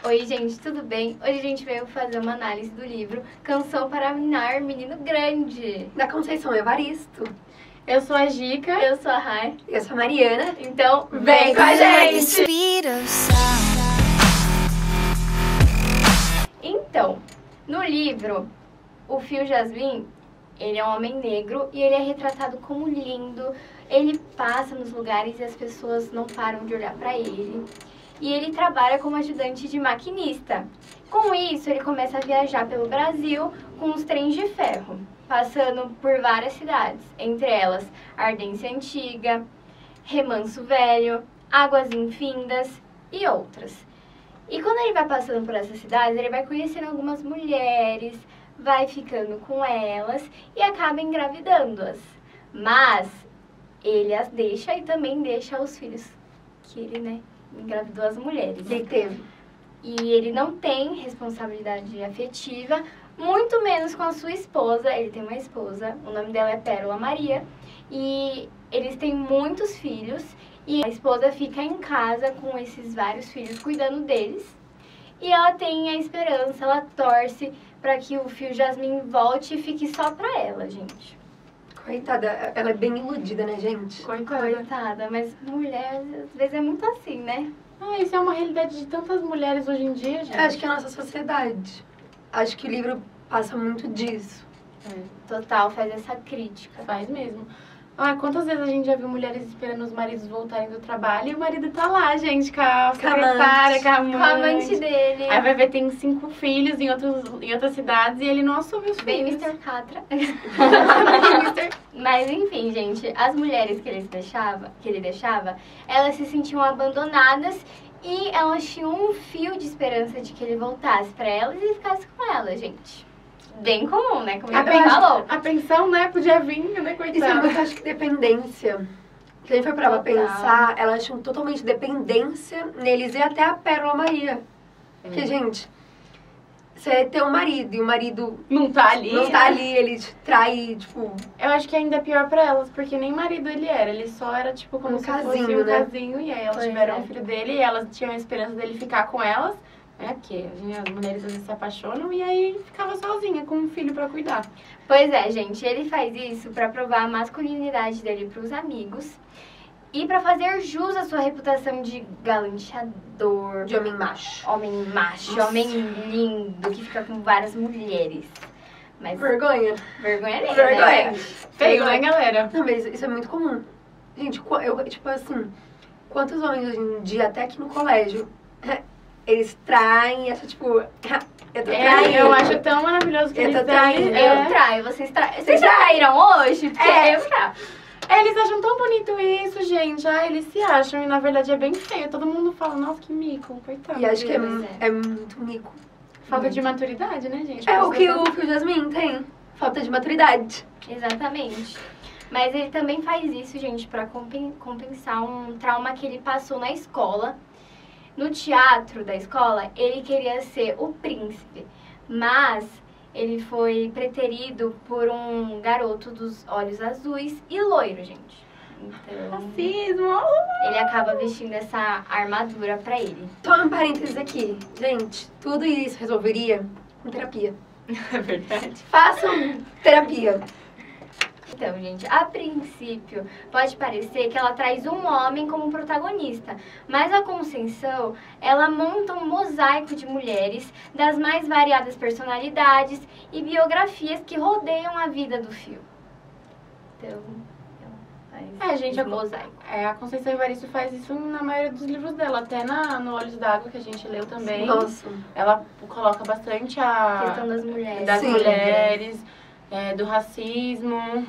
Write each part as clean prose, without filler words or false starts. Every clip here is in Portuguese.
Oi, gente, tudo bem? Hoje a gente veio fazer uma análise do livro Canção para Minar Menino Grande, da Conceição Evaristo. Eu sou a Gica. Eu sou a Rai. Eu sou a Mariana. Então, vem com a gente! Então, no livro, o Fio Jasmin, ele é um homem negro e ele é retratado como lindo. Ele passa nos lugares e as pessoas não param de olhar para ele. E ele trabalha como ajudante de maquinista. Com isso, ele começa a viajar pelo Brasil com os trens de ferro, passando por várias cidades, entre elas Ardência Antiga, Remanso Velho, Águas Infindas e outras. E quando ele vai passando por essas cidades, ele vai conhecendo algumas mulheres, vai ficando com elas e acaba engravidando-as. Mas ele as deixa e também deixa os filhos que ele, engravidou as mulheres. Ele teve. E ele não tem responsabilidade afetiva, muito menos com a sua esposa. Ele tem uma esposa, o nome dela é Pérola Maria. E eles têm muitos filhos. E a esposa fica em casa com esses vários filhos, cuidando deles. E ela tem a esperança, ela torce para que o Fio Jasmin volte e fique só pra ela, gente. Coitada, ela é bem iludida, né, gente? Coitada, mas mulher às vezes é muito assim, né? Ah, isso é uma realidade de tantas mulheres hoje em dia, gente. Eu acho que é a nossa sociedade. Acho que o livro passa muito disso. Total, faz essa crítica. Faz mesmo. Ah, quantas vezes a gente já viu mulheres esperando os maridos voltarem do trabalho e o marido tá lá, gente, com a secretária, com a amante. Com a amante dele. Aí vai ver, tem 5 filhos em outras cidades e ele não assume os Bem filhos. Mr. Catra. Mas enfim, gente, as mulheres que ele deixava, elas se sentiam abandonadas e elas tinham um fio de esperança de que ele voltasse pra elas e ficasse com elas, gente. Bem comum, né? Como ele falou. A pensão, né? Podia vir, né, coitada. Isso é muito, acho que, dependência. Se a gente for parar pra pensar, elas tinham totalmente dependência neles e até a Pérola Maria. Porque, gente, você tem um marido e o marido não tá ali. Não tá ali, ele te trai, tipo... Eu acho que ainda é pior pra elas, porque nem marido ele era. Ele só era, tipo, como se fosse um casinho. E aí elas tiveram um filho dele e elas tinham a esperança dele ficar com elas. Porque as mulheres às vezes se apaixonam e aí ficava sozinha com um filho pra cuidar. Pois é, gente, ele faz isso pra provar a masculinidade dele pros amigos e pra fazer jus à sua reputação de galanteador. De homem macho. Homem macho, homem lindo, que fica com várias mulheres. Mas vergonha. Vergonha ali, vergonha. Né? Feio, né, galera? Não, mas isso é muito comum. Gente, eu, tipo assim, quantos homens hoje em dia, até aqui no colégio... Eles traem, essa tipo, eu tô traindo. Eu acho tão maravilhoso que eles traem. Eu traio, vocês traíram hoje? Porque eu traio. Eles acham tão bonito isso, gente. Eles se acham e na verdade é bem feio. Todo mundo fala, nossa, que mico, coitado. E acho que é muito mico. Falta de maturidade, né, gente? É o que o Jasmin tem. Falta de maturidade. Exatamente. Mas ele também faz isso, gente, pra compensar um trauma que ele passou na escola. No teatro da escola, ele queria ser o príncipe, mas ele foi preterido por um garoto dos olhos azuis e loiro, gente. Então, racismo! Ele acaba vestindo essa armadura pra ele. Só um parênteses aqui. Gente, tudo isso resolveria com terapia. É verdade. Façam terapia. Então, gente, a princípio pode parecer que ela traz um homem como protagonista, mas a Conceição, ela monta um mosaico de mulheres das mais variadas personalidades e biografias que rodeiam a vida do Fio. Então, faz gente, mosaico. A Conceição Evaristo faz isso na maioria dos livros dela, até no Olhos d'Água, que a gente leu também. Nossa. Ela coloca bastante a questão das mulheres. Das mulheres, do racismo,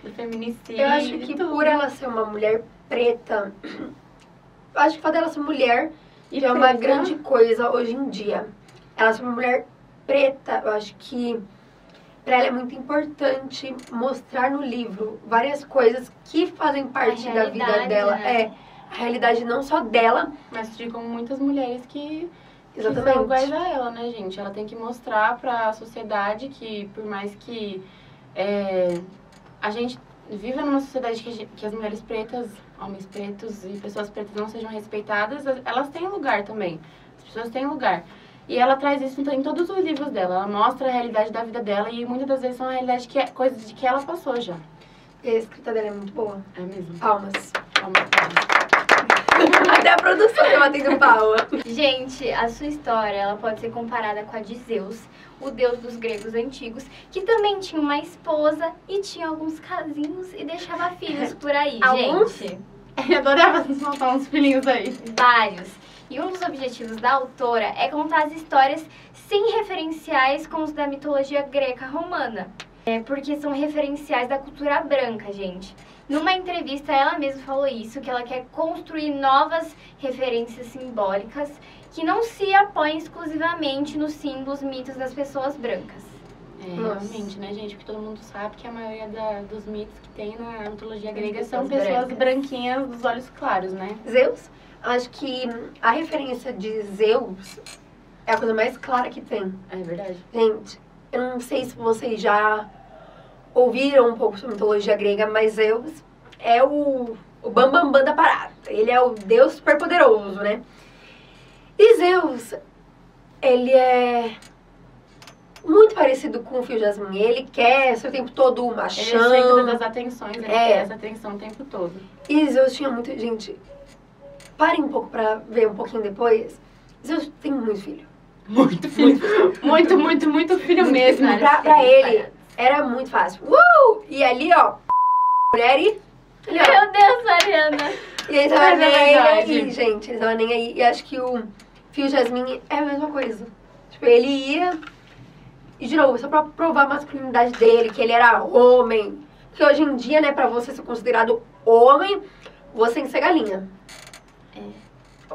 do feminicídio. Eu acho que por ela ser uma mulher preta, eu acho que o fato dela ser mulher já é uma grande coisa hoje em dia. Ela ser uma mulher preta, eu acho que pra ela é muito importante mostrar no livro várias coisas que fazem parte da vida dela. Né? A realidade não só dela, mas de como muitas mulheres que exatamente são iguais a ela, né, gente? Ela tem que mostrar pra sociedade que, por mais que a gente viva numa sociedade que as mulheres pretas, homens pretos e pessoas pretas não sejam respeitadas, elas têm lugar também. pessoas têm lugar. E ela traz isso em todos os livros dela. Ela mostra a realidade da vida dela e muitas das vezes são a realidade coisas de que ela passou já. E a escrita dela é muito boa. É mesmo? Palmas. Palmas. Até a produção tá batendo palma. Gente, a sua história, ela pode ser comparada com a de Zeus, o deus dos gregos antigos, que também tinha uma esposa e tinha alguns casinhos e deixava filhos por aí, Alguns? gente. Eu adorava soltar uns filhinhos aí. Vários. E um dos objetivos da autora é contar as histórias sem referenciais com os da mitologia greca-romana. Porque são referenciais da cultura branca, gente. Numa entrevista, ela mesma falou isso, que ela quer construir novas referências simbólicas que não se apoiem exclusivamente nos símbolos, mitos das pessoas brancas. Realmente, né, gente? Porque todo mundo sabe que a maioria dos mitos que tem na mitologia grega são pessoas pessoas brancas. Branquinhas dos olhos claros, né? Zeus, acho que a referência de Zeus é a coisa mais clara que tem. É verdade. Gente, eu não sei se vocês já ouviram um pouco sobre mitologia grega, mas Zeus é o bambambam da parada. Ele é o deus superpoderoso, né? E Zeus, ele é muito parecido com o Fio Jasmine. Ele quer ser o tempo todo o Ele é o machão. centro das atenções, ele quer essa atenção o tempo todo. E Zeus tinha muito... Gente, parem um pouco pra ver um pouquinho depois. Zeus tem muito filho. Muito filho. muito filho mesmo. Pra ele, era muito fácil. E ali, ó, mulher e... Ali, ó. Meu Deus, Ariana! E ele tava Mas é nem verdade. aí, gente. Ele tava nem aí. E acho que o Fio Jasmine é a mesma coisa. Tipo, ele ia... E, de novo, só pra provar a masculinidade dele, que ele era homem. Porque hoje em dia, né, pra você ser considerado homem, você tem que ser galinha.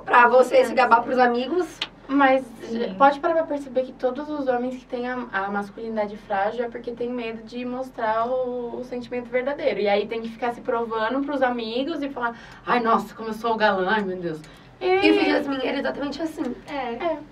Pra você se gabar pros amigos... Mas Sim. pode parar pra perceber que todos os homens que têm a masculinidade frágil é porque tem medo de mostrar o sentimento verdadeiro. E aí tem que ficar se provando pros amigos e falar, ai, nossa, como eu sou o galã, ai, meu Deus. E o Fio Jasmine era exatamente assim.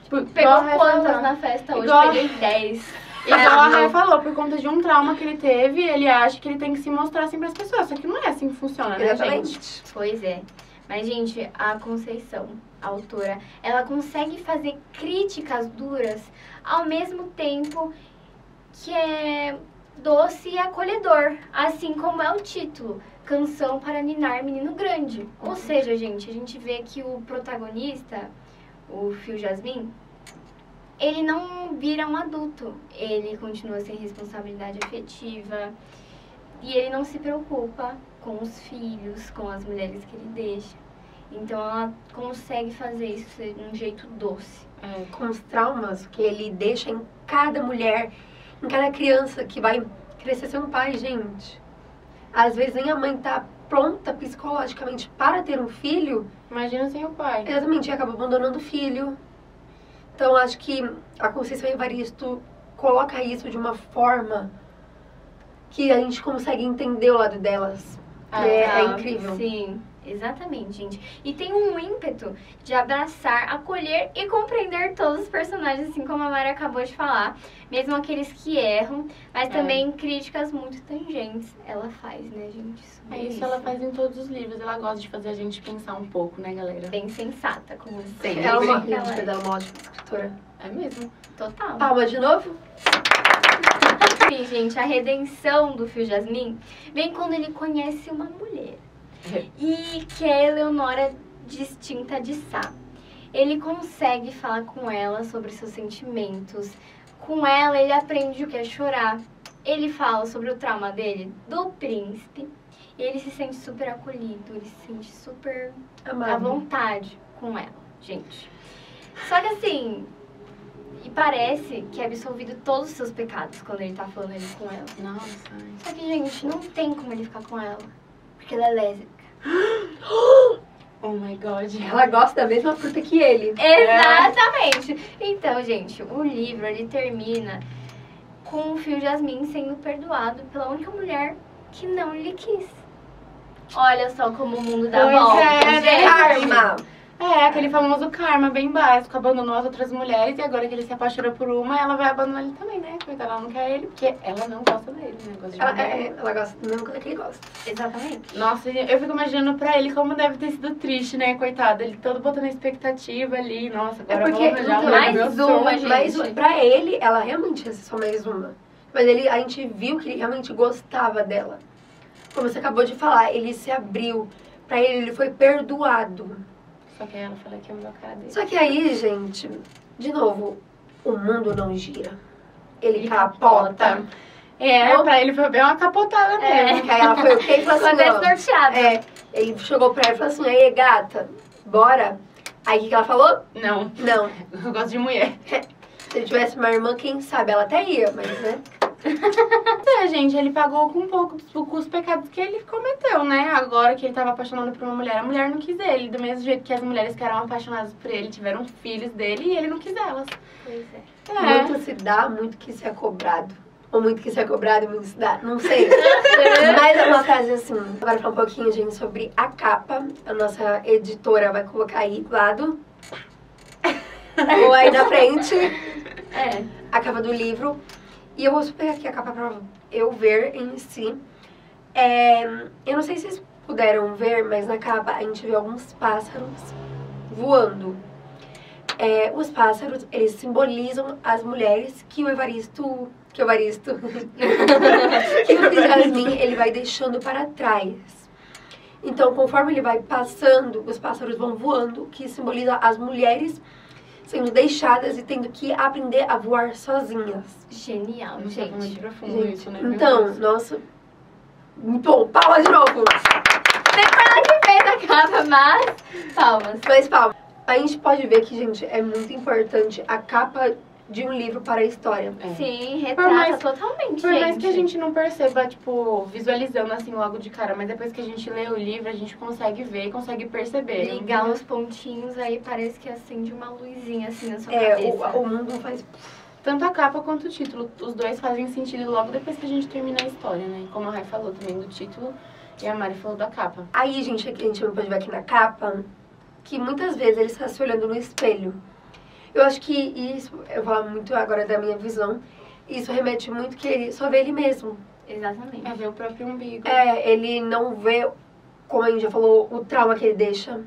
Pegou igual a Rai quantas falou. na festa hoje? Igual- Peguei 10. Igual a Rai falou, por conta de um trauma que ele teve, ele acha que ele tem que se mostrar assim pras pessoas. Só que não é assim que funciona, né, gente? Exatamente. Pois é. Mas, gente, a Conceição, a autora, ela consegue fazer críticas duras ao mesmo tempo que é doce e acolhedor, assim como é o título, Canção para Ninar Menino Grande. Ou seja, gente, a gente vê que o protagonista, o Fio Jasmine, ele não vira um adulto, ele continua sem responsabilidade afetiva e ele não se preocupa com os filhos, com as mulheres que ele deixa. Então ela consegue fazer isso de um jeito doce. Com os traumas que ele deixa em cada mulher, em cada criança que vai crescer sem um pai, gente. Às vezes nem a mãe tá pronta psicologicamente para ter um filho, Imagina sem o pai. exatamente, e acaba abandonando o filho. Então acho que a Conceição Evaristo coloca isso de uma forma que a gente consegue entender o lado delas. É incrível. Sim, exatamente, gente. E tem um ímpeto de abraçar, acolher e compreender todos os personagens, assim como a Mari acabou de falar. Mesmo aqueles que erram, mas também críticas muito tangentes. Ela faz, né, gente? É isso, ela faz em todos os livros. Ela gosta de fazer a gente pensar um pouco, né, galera? Bem sensata, como sempre. Ela é uma Ela linda, ela é uma ótima escritora. É mesmo. Total. Palma de novo? E, gente, a redenção do Fio Jasmine vem quando ele conhece uma mulher. E que é a Eleonora distinta de Sá. Ele consegue falar com ela sobre seus sentimentos. Com ela, ele aprende o que é chorar. Ele fala sobre o trauma dele, do príncipe. E ele se sente super acolhido, ele se sente super à vontade com ela, gente. Só que assim, e parece que é absolvido todos os seus pecados quando ele tá falando ali com ela. Nossa. Só que, gente, não tem como ele ficar com ela. Porque ela é lésbica. Oh my god. Ela gosta da mesma fruta que ele. Exatamente. Então, gente, o livro, ele termina com o Fio Jasmine sendo perdoado pela única mulher que não lhe quis. Olha só como o mundo dá Pois volta, é, gente. Karma! É, aquele famoso karma bem básico, abandonou as outras mulheres e agora que ele se apaixona por uma, ela vai abandonar ele também, né? Coitada, ela não quer ele, porque ela não gosta dele, né? Gosta de Ela gosta do mesmo que ele gosta. Exatamente. Nossa, eu fico imaginando pra ele como deve ter sido triste, né, coitado? Ele todo botando expectativa ali, nossa, agora porque vou arranjar mais meu uma, sonho. gente. Mas pra ele, ela realmente ia ser só mais uma. Mas a gente viu que ele realmente gostava dela. Como você acabou de falar, ele se abriu. Pra ele foi perdoado. Só que aí ela fala que é a cara dele. Só que aí, gente, de novo, o mundo não gira. Ele capota. É, pra ele foi bem uma capotada mesmo. Que aí ela foi o quê? E falou assim, Foi desnorteado. ele chegou pra ela e falou assim, aí, gata, bora? Aí o que ela falou? Não, Não. eu gosto de mulher. Se ele tivesse uma irmã, quem sabe? Ela até ia, mas, né? Gente, ele pagou com um pouco com os pecados que ele cometeu, né? Agora que ele tava apaixonado por uma mulher, a mulher não quis ele. Do mesmo jeito que as mulheres que eram apaixonadas por ele tiveram filhos dele e ele não quis elas. Pois é. Muito se dá, muito que se é cobrado. Ou muito que se é cobrado e muito se dá. Não sei. Mas é uma frase assim. Agora falar um pouquinho, gente, sobre a capa. A nossa editora vai colocar aí do lado. Ou aí na frente. A capa do livro. E eu vou pegar aqui a capa pra eu ver em si. Eu não sei se vocês puderam ver, mas na capa a gente vê alguns pássaros voando. Os pássaros, eles simbolizam as mulheres que o Evaristo... Que o Jasmin, ele vai deixando para trás. Então, conforme ele vai passando, os pássaros vão voando, que simboliza as mulheres sendo deixadas e tendo que aprender a voar sozinhas. Genial, Não sei como é profundo Gente, isso, né? então, nossa... Muito bom, palmas de novo! Nem foi ela que fez a capa, mas palmas. Mas palmas. A gente pode ver que, gente, é muito importante a capa de um livro para a história. Sim, retrata totalmente, Por mais gente. que a gente não perceba, tipo, visualizando assim logo de cara, mas depois que a gente lê o livro, a gente consegue ver e consegue perceber. Ligar uns pontinhos aí, parece que acende uma luzinha assim na sua cabeça. O mundo faz... Tanto a capa quanto o título, os dois fazem sentido logo depois que a gente termina a história, né? Como a Rai falou também do título e a Mari falou da capa. Aí, gente, aqui a gente não pode ver aqui na capa que muitas vezes ele está se olhando no espelho. Eu acho que isso, eu vou falar muito agora da minha visão, isso remete muito que ele só vê ele mesmo. Exatamente. É ver o próprio umbigo. Ele não vê, como a gente já falou, o trauma que ele deixa.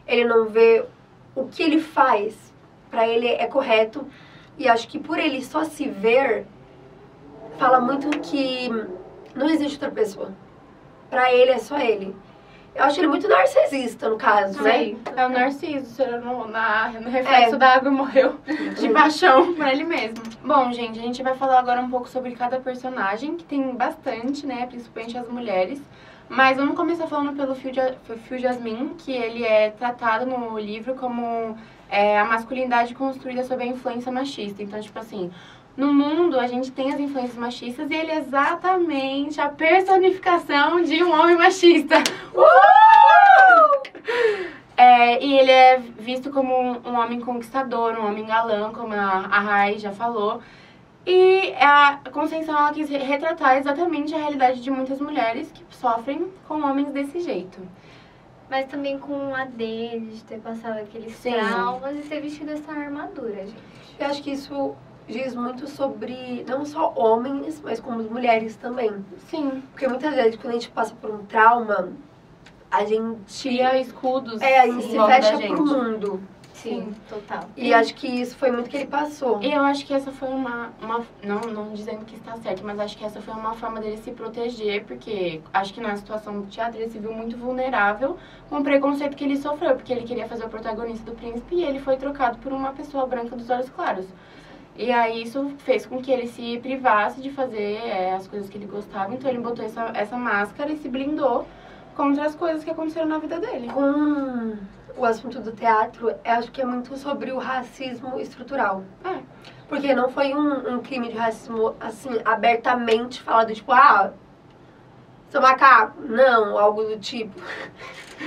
Ele não vê o que ele faz. Pra ele é correto. E acho que por ele só se ver, fala muito que não existe outra pessoa. Pra ele é só ele. Eu acho ele muito narcisista, no caso, né? É o Narciso, no reflexo da água morreu de paixão por ele mesmo. Bom, gente, a gente vai falar agora um pouco sobre cada personagem, que tem bastante, né? Principalmente as mulheres. Mas vamos começar falando pelo Phil Jasmin, que ele é tratado no livro como a masculinidade construída sob a influência machista. Então, tipo assim, no mundo a gente tem as influências machistas e ele é exatamente a personificação de um homem machista. E ele é visto como um homem conquistador, um homem galã, como a Rai já falou. E a Conceição, ela quis retratar exatamente a realidade de muitas mulheres que sofrem com homens desse jeito. Mas também com a dele, de ter passado aqueles traumas e ter vestido essa armadura, gente. Eu acho que isso diz muito sobre não só homens, mas como mulheres também. Sim. Porque muitas vezes, quando a gente passa por um trauma, a gente... Cria escudos. a gente se fecha pro mundo. Sim, total. E acho que isso foi muito que ele passou. E eu acho que essa foi não dizendo que está certo, mas acho que essa foi uma forma dele se proteger, porque acho que na situação do teatro ele se viu muito vulnerável com o preconceito que ele sofreu, porque ele queria fazer o protagonista do príncipe e ele foi trocado por uma pessoa branca dos olhos claros. E aí isso fez com que ele se privasse de fazer as coisas que ele gostava, então ele botou essa máscara e se blindou contra as coisas que aconteceram na vida dele. Com o assunto do teatro, eu acho que é muito sobre o racismo estrutural. Porque não foi um crime de racismo, assim, abertamente falado, tipo, seu macaco. Não, algo do tipo.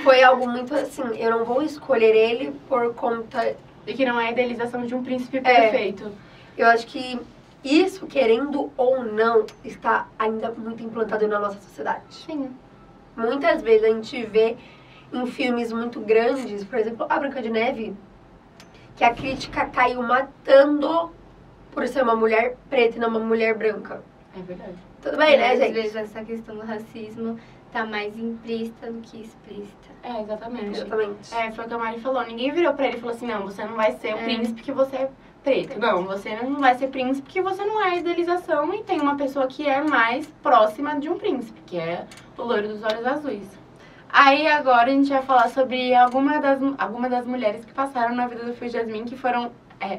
Foi algo muito assim, eu não vou escolher ele por conta... E que não é a idealização de um príncipe perfeito. Eu acho que isso, querendo ou não, está ainda muito implantado na nossa sociedade. Sim. Muitas vezes a gente vê em filmes muito grandes, por exemplo, A Branca de Neve, que a crítica caiu matando por ser uma mulher preta e não uma mulher branca. É verdade. Tudo bem, né, Às gente? vezes essa questão do racismo tá mais implícita do que explícita. É, exatamente. Exatamente. É, foi o que a Mari falou. Ninguém virou pra ele e falou assim, não, você não vai ser o príncipe porque você é preto. Não, você não vai ser príncipe porque você não é a idealização e tem uma pessoa que é mais próxima de um príncipe, que é o loiro dos olhos azuis. Aí agora a gente vai falar sobre algumas das mulheres que passaram na vida do Fio Jasmine, que foram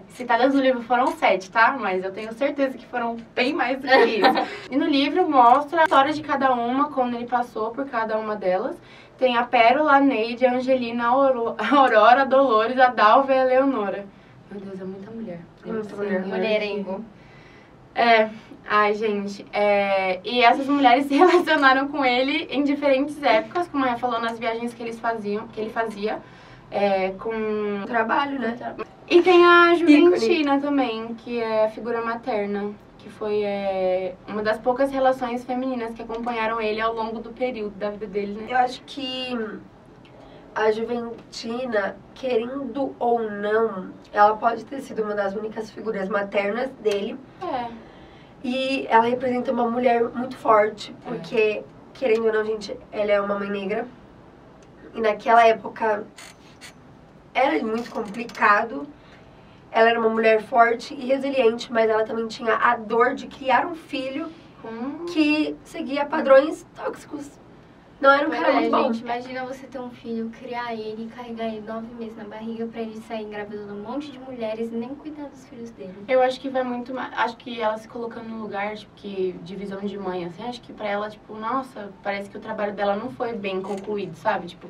citadas no livro, foram 7, tá? Mas eu tenho certeza que foram bem mais do que isso. E no livro mostra a história de cada uma, como ele passou por cada uma delas. Tem a Pérola, a Neide, a Angelina, a Aurora, a Dolores, a Dalva e a Leonora. Meu Deus, é muita mulher. Muita mulher. Mulherengo. Ai, gente, e essas mulheres se relacionaram com ele em diferentes épocas, como a falou, nas viagens que ele fazia, com Trabalho, né? E tem a Juventina também, que é a figura materna, que foi uma das poucas relações femininas que acompanharam ele ao longo do período da vida dele, né? Eu acho que a Juventina, querendo ou não, ela pode ter sido uma das únicas figuras maternas dele. E ela representa uma mulher muito forte, porque, querendo ou não, gente, ela é uma mãe negra. E naquela época era muito complicado. Ela era uma mulher forte e resiliente, mas ela também tinha a dor de criar um filho que seguia padrões tóxicos. Não era um cara muito bom. Gente, imagina você ter um filho, criar ele e carregar ele 9 meses na barriga pra ele sair engravidando um monte de mulheres e nem cuidar dos filhos dele. Eu acho que vai muito mais. Acho que ela se colocando no lugar, tipo, de visão de mãe, assim, acho que pra ela, tipo, nossa, parece que o trabalho dela não foi bem concluído, sabe? Tipo.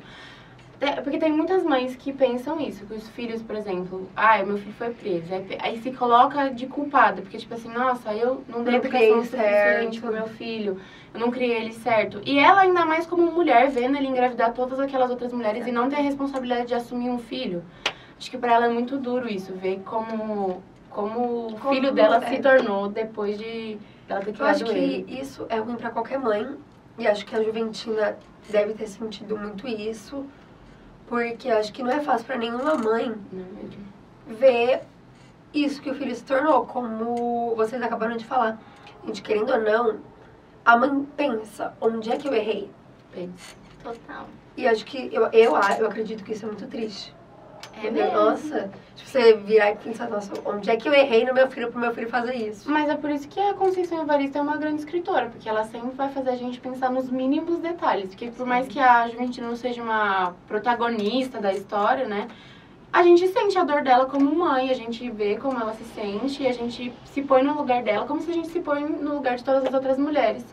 Porque tem muitas mães que pensam isso, que os filhos, por exemplo, meu filho foi preso. Aí se coloca de culpada, porque tipo assim, nossa, eu não dei educação suficiente pro meu filho, eu não criei ele certo. E ela, ainda mais como mulher, vendo ele engravidar todas aquelas outras mulheres e não ter a responsabilidade de assumir um filho. Acho que pra ela é muito duro isso, ver como o filho dela se tornou depois de ela ter criado ele. Eu acho que isso é ruim pra qualquer mãe, e acho que a Juventina deve ter sentido muito isso. Porque acho que não é fácil pra nenhuma mãe ver isso que o filho se tornou, como vocês acabaram de falar. Gente, querendo ou não, a mãe pensa, onde é que eu errei? Pensa. Total. E acho que, eu acredito que isso é muito triste. É mesmo. Nossa, tipo, você virar e pensar, nossa, onde é que eu errei no meu filho pro meu filho fazer isso? Mas é por isso que a Conceição Evaristo é uma grande escritora, porque ela sempre vai fazer a gente pensar nos mínimos detalhes. Porque por mais que a Juventina não seja uma protagonista da história, né? A gente sente a dor dela como mãe, a gente vê como ela se sente e a gente se põe no lugar dela como se a gente se põe no lugar de todas as outras mulheres.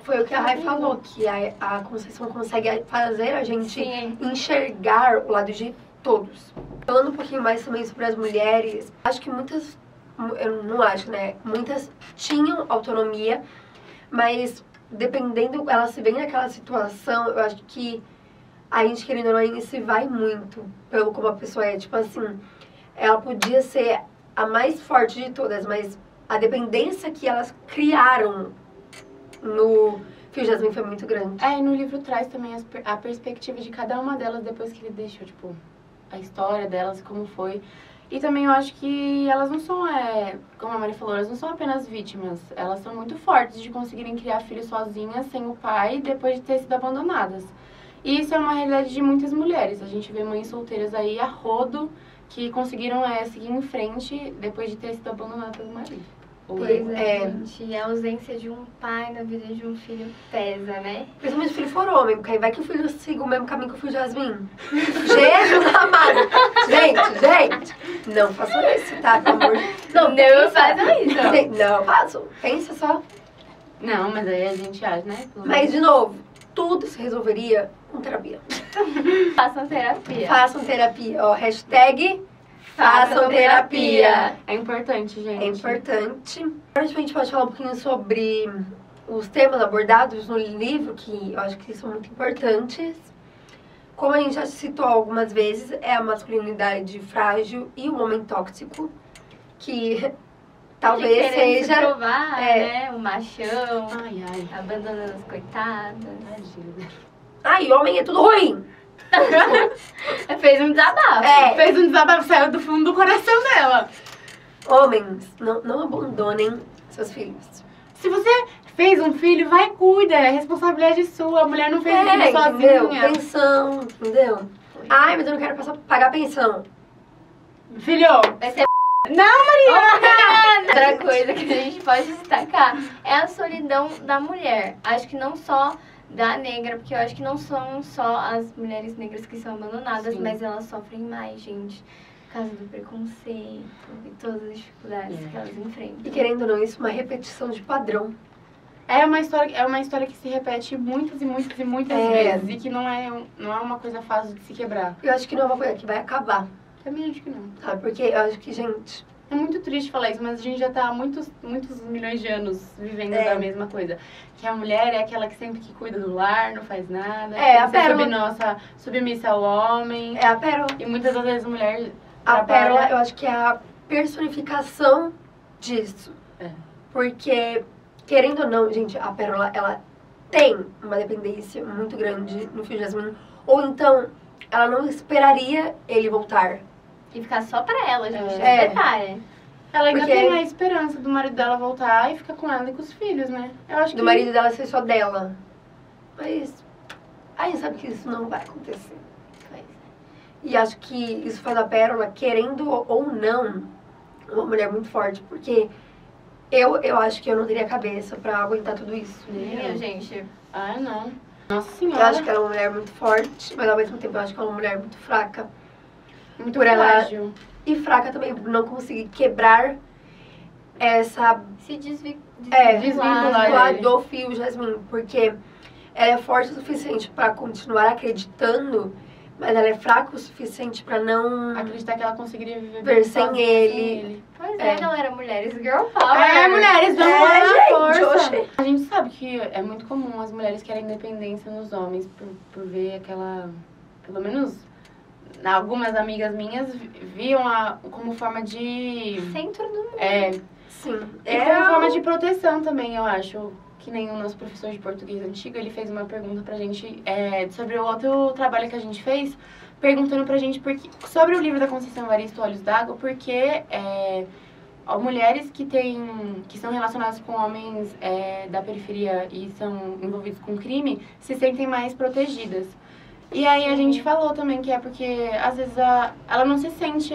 Foi o que a Rai falou, que a Conceição consegue fazer a gente enxergar o lado de todos. Falando um pouquinho mais também sobre as mulheres, acho que muitas, eu não acho, né? Muitas tinham autonomia, mas dependendo, elas se veem naquela situação, eu acho que a gente, querendo ou não, se vai muito pelo como a pessoa é. Tipo assim, ela podia ser a mais forte de todas, mas a dependência que elas criaram no Fio Jasmine foi muito grande. E no livro traz também a perspectiva de cada uma delas depois que ele deixou, tipo, a história delas, como foi. E também eu acho que elas não são, como a Mari falou, elas não são apenas vítimas. Elas são muito fortes de conseguirem criar filhos sozinhas, sem o pai, depois de ter sido abandonadas. E isso é uma realidade de muitas mulheres. A gente vê mães solteiras aí a rodo que conseguiram seguir em frente depois de ter sido abandonadas pelo marido. Pois gente, e a ausência de um pai na vida de um filho pesa, né? Principalmente se o filho for homem, porque aí vai que o filho siga o mesmo caminho que o Fio Jasmine. Jesus amado! Gente, não façam isso, tá? Pelo amor de Deus. Não façam isso. Não façam. Pensa só. Não, mas aí a gente age, né? Mas, de novo, tudo se resolveria com terapia. Façam terapia. Façam terapia. Ó, hashtag façam terapia. É importante, gente. É importante. Agora a gente pode falar um pouquinho sobre os temas abordados no livro, que eu acho que são muito importantes. Como a gente já citou algumas vezes, é a masculinidade frágil e o homem tóxico, que talvez seja... Se provar, né? O machão, Ai. abandonando as coitadas. Imagina. Ai, homem é tudo ruim! Fez um desabafo. Fez um desabafo, saiu do fundo do coração dela. Homens, não abandonem seus filhos. Se você fez um filho, vai e cuida. É responsabilidade sua. A mulher não fez filho entendeu? sozinha. Pensão, entendeu? Ai, mas eu não quero pagar pensão. Filho, Vai ser... não, Maria! Outra coisa que a gente pode destacar é a solidão da mulher. Acho que não só da negra, porque eu acho que não são só as mulheres negras que são abandonadas, Sim. mas elas sofrem mais, gente. Por causa do preconceito e todas as dificuldades que elas enfrentam. E querendo ou não, isso é uma repetição de padrão. É uma história que se repete muitas e muitas e muitas vezes. E que não é uma coisa fácil de se quebrar. Eu acho que não é uma coisa que vai acabar, Também acho que não. sabe? Porque eu acho que, gente... É muito triste falar isso, mas a gente já tá há muitos milhões de anos vivendo da mesma coisa. Que a mulher é aquela que sempre que cuida do lar, não faz nada. A tem que ser pérola. submissa ao homem. É a pérola. E muitas das vezes a mulher A trabalha... pérola, eu acho que é a personificação disso. Porque, querendo ou não, gente, a pérola, ela tem uma dependência muito grande no Fio Jasmine. Ou então, ela não esperaria ele voltar. E ficar só pra ela, gente. É. Detalhe. Ela ainda Porque- tem a esperança do marido dela voltar e ficar com ela e com os filhos, né? Eu acho Do que... marido dela ser só dela. Mas, a gente sabe que isso não vai acontecer. E acho que isso faz a pérola, querendo ou não, uma mulher muito forte. Porque eu acho que eu não teria cabeça pra aguentar tudo isso. Nem eu, gente. Ah, não. Nossa senhora. Eu acho que ela é uma mulher muito forte, mas ao mesmo tempo eu acho que ela é uma mulher muito fraca. muito por ela- frágil. E fraca também por não conseguir quebrar essa Se desvincular dele. do Fio Jasmine. Porque ela é forte o suficiente pra continuar acreditando, mas ela é fraca o suficiente pra não... Acreditar que ela conseguiria viver Ver bem sem sozinha, ele. Pois é, galera, mulheres girl power. É, mulheres, vamos lá, gente, força. oxe. A gente sabe que é muito comum as mulheres querem independência nos homens por ver aquela... Pelo menos algumas amigas minhas viam como forma de... Centro do mundo. Sim. E como forma de proteção também, eu acho. Que nem o nosso professor de português antigo, ele fez uma pergunta pra gente sobre o outro trabalho que a gente fez, perguntando pra gente sobre o livro da Conceição Evaristo, Olhos d'Água, porque mulheres que são relacionadas com homens da periferia e são envolvidos com crime se sentem mais protegidas. E aí a gente falou também que é porque às vezes ela não se sente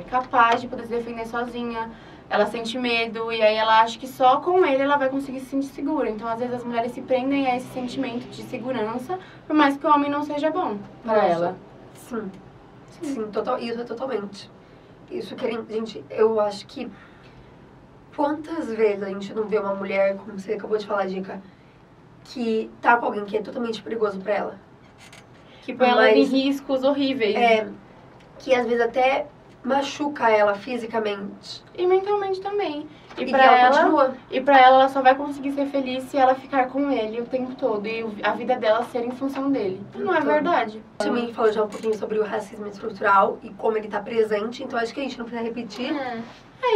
capaz de poder se defender sozinha. Ela sente medo e aí ela acha que só com ele ela vai conseguir se sentir segura. Então, às vezes, as mulheres se prendem a esse sentimento de segurança, por mais que o homem não seja bom pra ela. Sim. Sim, isso é totalmente. Isso que gente, eu acho que quantas vezes a gente não vê uma mulher, como você acabou de falar, Dica, que tá com alguém que é totalmente perigoso pra ela. Que põe ela em Mas- riscos horríveis. Que às vezes até machuca ela fisicamente. E mentalmente também. E que pra ela ela, continua. ela só vai conseguir ser feliz se ela ficar com ele o tempo todo. E a vida dela ser em função dele. Não é Então, verdade. A gente também falou já um pouquinho sobre o racismo estrutural e como ele tá presente, então acho que a gente não precisa repetir.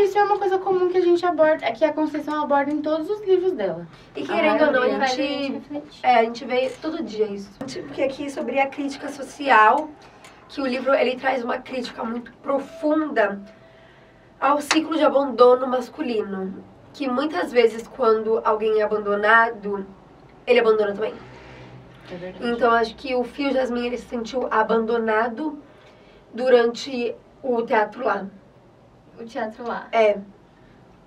Isso é uma coisa comum que a gente aborda, que a Conceição aborda em todos os livros dela. E querendo ou não, maioria. a gente vê todo dia isso. Porque aqui sobre a crítica social, que o livro ele traz uma crítica muito profunda ao ciclo de abandono masculino. Que muitas vezes quando alguém é abandonado, ele abandona também. É verdade. Então acho que o Fio Jasmine ele se sentiu abandonado durante o teatro lá. O teatro lá. Ele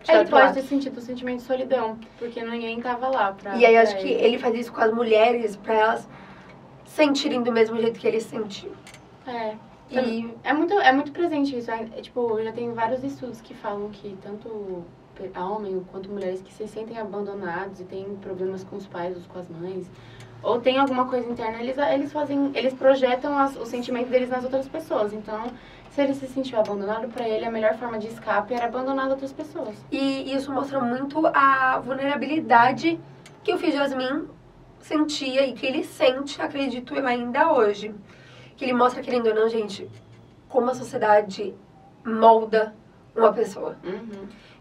Teatro lá. pode ter sentido o sentimento de solidão, porque ninguém tava lá pra... E aí pra acho que ele faz isso com as mulheres pra elas sentirem do mesmo jeito que ele sentiu. E É muito presente isso. Tipo, já tem vários estudos que falam que tanto homens quanto mulheres que se sentem abandonados e têm problemas com os pais ou com as mães, ou tem alguma coisa interna, eles projetam o sentimento deles nas outras pessoas. Então, se ele se sentiu abandonado, pra ele a melhor forma de escape era abandonar outras pessoas. E isso mostra muito a vulnerabilidade que o Fio Jasmine sentia e que ele sente, acredito eu, ainda hoje. Que ele mostra, querendo ou não, gente, como a sociedade molda uma pessoa.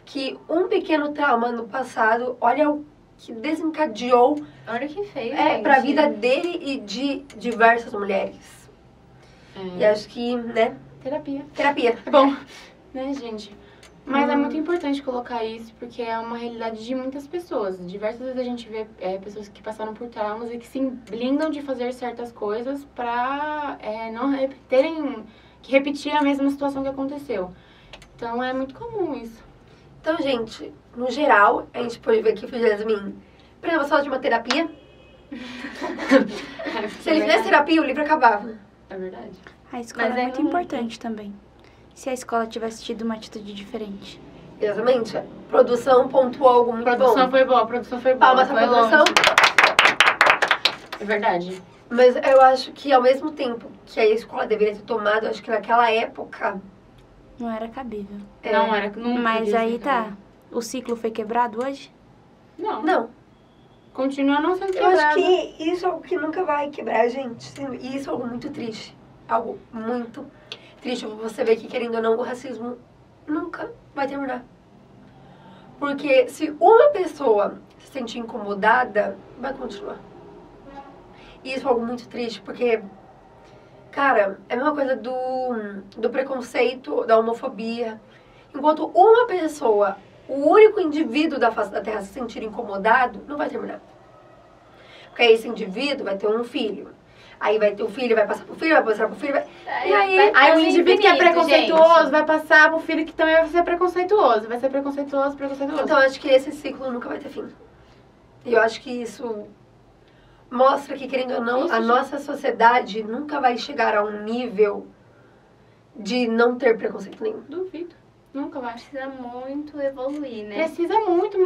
Que um pequeno trauma no passado, olha o que desencadeou Olha o que fez, pra gente. vida dele e de diversas mulheres. E acho que, né? Terapia. Terapia. É bom, né, gente? Mas é muito importante colocar isso, porque é uma realidade de muitas pessoas. Diversas vezes a gente vê pessoas que passaram por traumas e que se blindam de fazer certas coisas pra não terem que repetir a mesma situação que aconteceu. Então é muito comum isso. Então, gente, no geral, a gente pode ver que o Fio Jasmine precisava só de uma terapia. Se ele fizesse terapia, o livro acabava. É verdade. A escola Mas é é muito muito importante também. Se a escola tivesse tido uma atitude diferente. Exatamente. A produção pontuou algo muito A produção bom. foi boa, a produção foi boa. Palmas pra Foi produção. longe. É verdade. Mas eu acho que ao mesmo tempo que a escola deveria ter tomado, eu acho que naquela época... Não era cabível. Não era, nunca Mas devia aí ser tá. cabível. O ciclo foi quebrado hoje? Não. Não. Continua não sendo Eu acho quebrado. que isso é algo que nunca vai quebrar, gente. E isso é algo muito triste. Algo muito triste. Você vê que, querendo ou não, o racismo nunca vai terminar. Porque se uma pessoa se sentir incomodada, vai continuar. E isso é algo muito triste, porque, cara, é a mesma coisa do preconceito, da homofobia. Enquanto uma pessoa, o único indivíduo da face da Terra se sentir incomodado, não vai terminar. Porque aí esse indivíduo vai ter um filho. Aí vai ter o filho, vai passar pro filho, vai passar pro filho, vai... E aí Aí o indivíduo que é preconceituoso gente. vai passar pro filho que também vai ser preconceituoso. Vai ser preconceituoso. Então, eu acho que esse ciclo nunca vai ter fim. E eu acho que isso mostra que, querendo ou não, Isso, a gente. nossa sociedade nunca vai chegar a um nível de não ter preconceito nenhum. Duvido. Nunca vai. Precisa muito evoluir, né? Precisa muito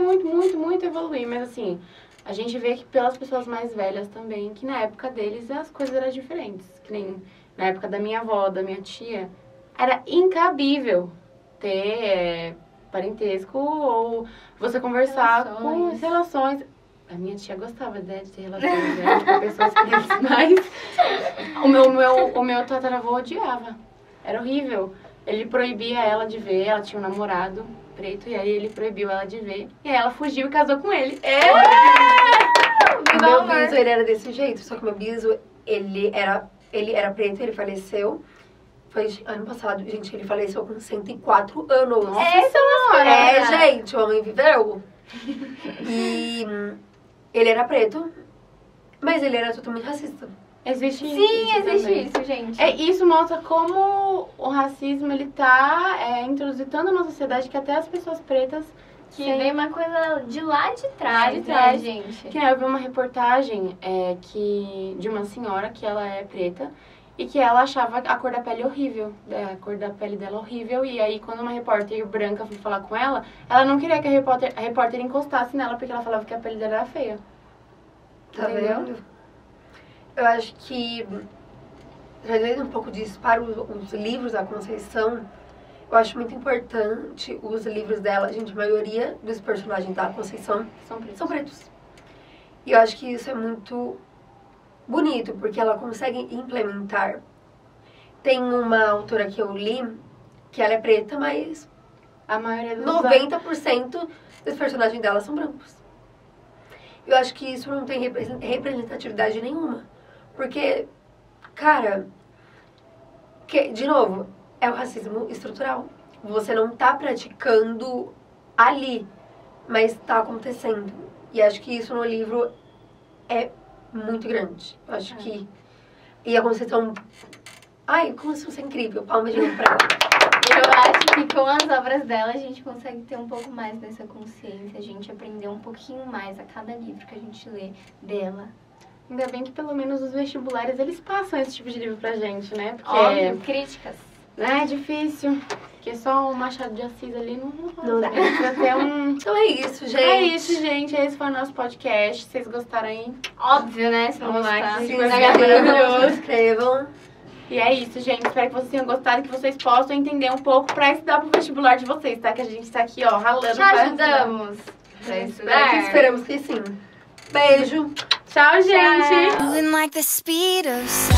evoluir. Mas assim, a gente vê que pelas pessoas mais velhas também, que na época deles as coisas eram diferentes. Que nem na época da minha avó, da minha tia, era incabível ter parentesco ou você conversar com as relações. A minha tia gostava, né, de ter relações, né, com pessoas que mais. O meu tataravô odiava. Era horrível. Ele proibia ela de ver, ela tinha um namorado preto, e aí ele proibiu ela de ver. E aí ela fugiu e casou com ele. O meu biso, ele era desse jeito, só que o meu biso, ele era preto, ele faleceu. Foi ano passado, gente, ele faleceu com 104 anos. Gente, o homem viveu. E ele era preto, mas ele era totalmente racista. Existe Sim, isso existe também. isso, gente. Isso mostra como o racismo, ele tá introduzindo tanto na sociedade que até as pessoas pretas... Que vem uma coisa de lá de trás, de trás. né, gente? Que eu vi uma reportagem de uma senhora que ela é preta e que ela achava a cor da pele horrível, a cor da pele dela horrível, e aí quando uma repórter branca foi falar com ela não queria que a repórter encostasse nela porque ela falava que a pele dela era feia. Tá Entendeu? vendo? Eu acho que, trazendo um pouco disso para os livros da Conceição, eu acho muito importante os livros dela. Gente, a maioria dos personagens da Conceição são pretos. E eu acho que isso é muito bonito, porque ela consegue implementar. Tem uma autora que eu li, que ela é preta, mas A maioria dos 90% dos personagens dela são brancos. Eu acho que isso não tem representatividade nenhuma. Porque, cara, de novo, é o racismo estrutural. Você não tá praticando ali, mas tá acontecendo. E acho que isso no livro é muito grande. Eu acho que... E a Conceição... Ai, como isso é incrível. Palmas de novo pra ela. Eu acho que com as obras dela a gente consegue ter um pouco mais dessa consciência, a gente aprender um pouquinho mais a cada livro que a gente lê dela. Ainda bem que pelo menos os vestibulares eles passam esse tipo de livro pra gente, né? Porque Óbvio, críticas. né, é difícil. Porque só o Machado de Assis ali Não dá. Precisa ter um... Então é isso, gente. É isso, gente. Esse foi o nosso podcast. Se vocês gostaram aí, Óbvio, né? Se não Vamos lá, gostar. que Se Foi inscrevam, se inscrevam. E é isso, gente. Espero que vocês tenham gostado e que vocês possam entender um pouco pra estudar pro vestibular de vocês, tá? Que a gente tá aqui, ó, ralando. Te pra ajudamos pra estudar. Esperamos que sim. Beijo. Tchau, gente! Moving like the speed of sound.